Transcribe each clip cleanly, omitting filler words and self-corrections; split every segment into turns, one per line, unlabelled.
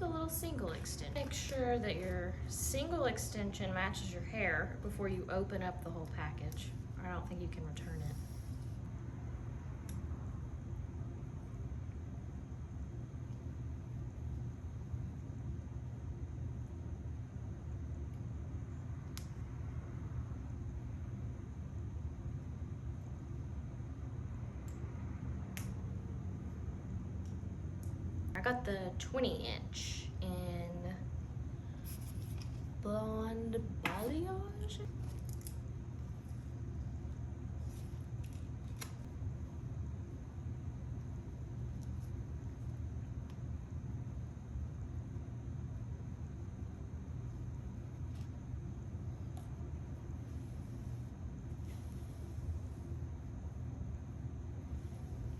the little single extension. Make sure that your single extension matches your hair before you open up the whole package. I don't think you can return it. I got the 20-inch in Blonde Balayage.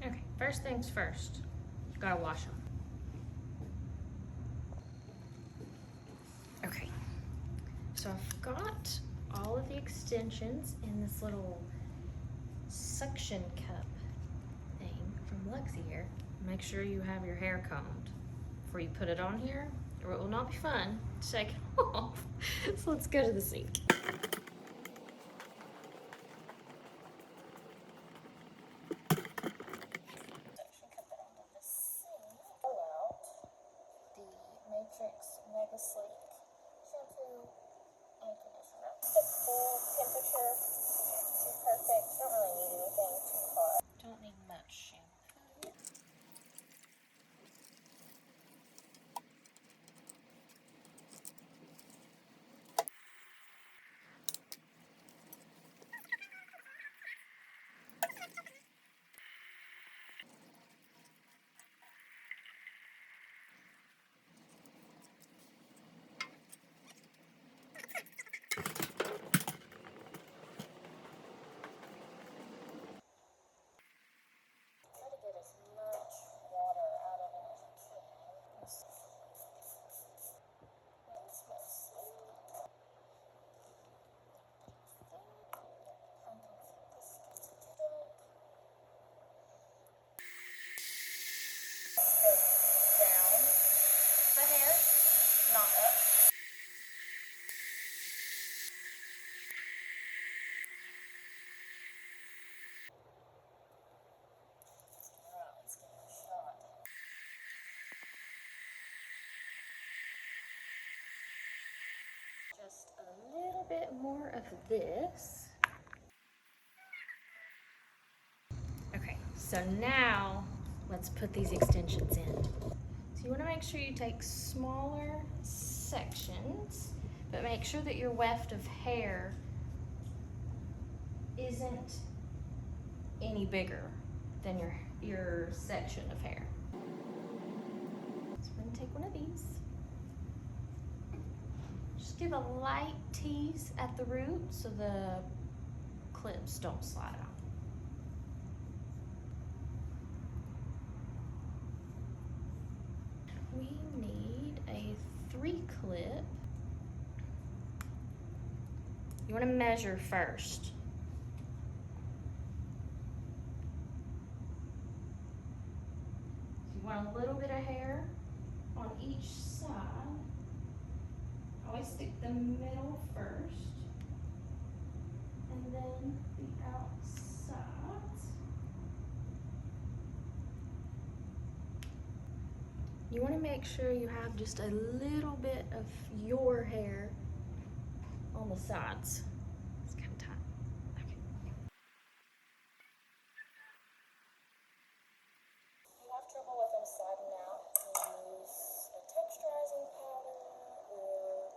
Okay, first things first, you gotta wash them. Okay, so I've got all of the extensions in this little suction cup thing from Luxie here. Make sure you have your hair combed before you put it on here, or it will not be fun to take it off. So let's go to the sink.
Matrix Mega Sleek shampoo and conditioner. Just full temperature is perfect. Don't really need anything too hot.
Don't need much shampoo.
Try to get as much water out of it as you can. It smells sweet. Down the hair, not up. Alright, let's give it a shot.
Just a little bit more of this. Okay, so now let's put these extensions in. So you want to make sure you take smaller sections, but make sure that your weft of hair isn't any bigger than your section of hair. So I'm going to take one of these. Just give a light tease at the root so the clips don't slide out. We need a 3-clip. You want to measure first. You want a little bit of hair on each side. Always stick the middle first, and then the outside. You want to make sure you have just a little bit of your hair on the sides. It's kind of tight. Okay.
If you have trouble with them sliding out, use a texturizing powder or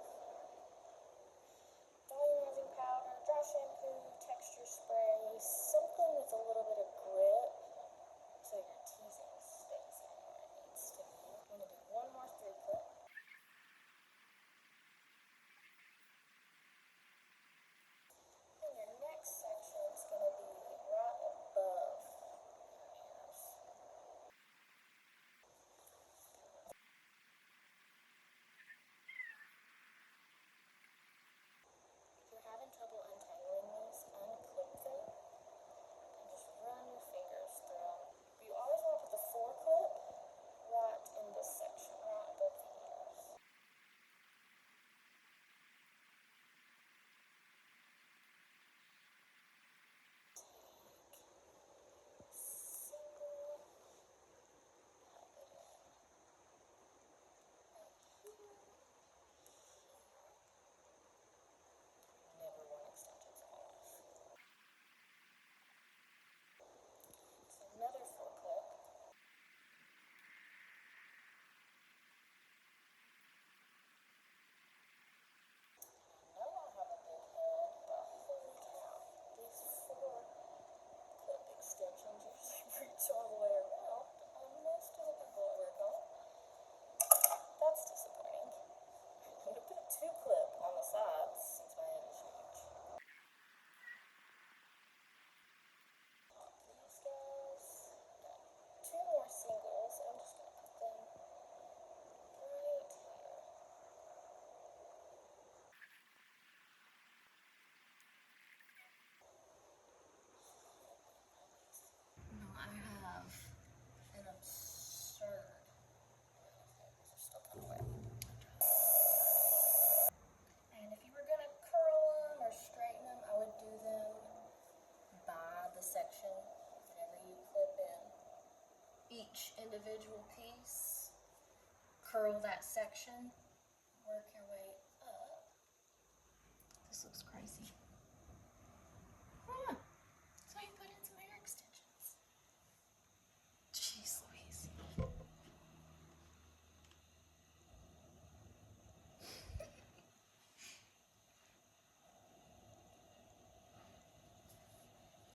volumizing powder, dry shampoo, texture spray, something with a little bit of grip so your teasing stays in where it needs to be. I'm going to do one more 3-clip. each individual piece, curl that section, work your way up.
This looks crazy.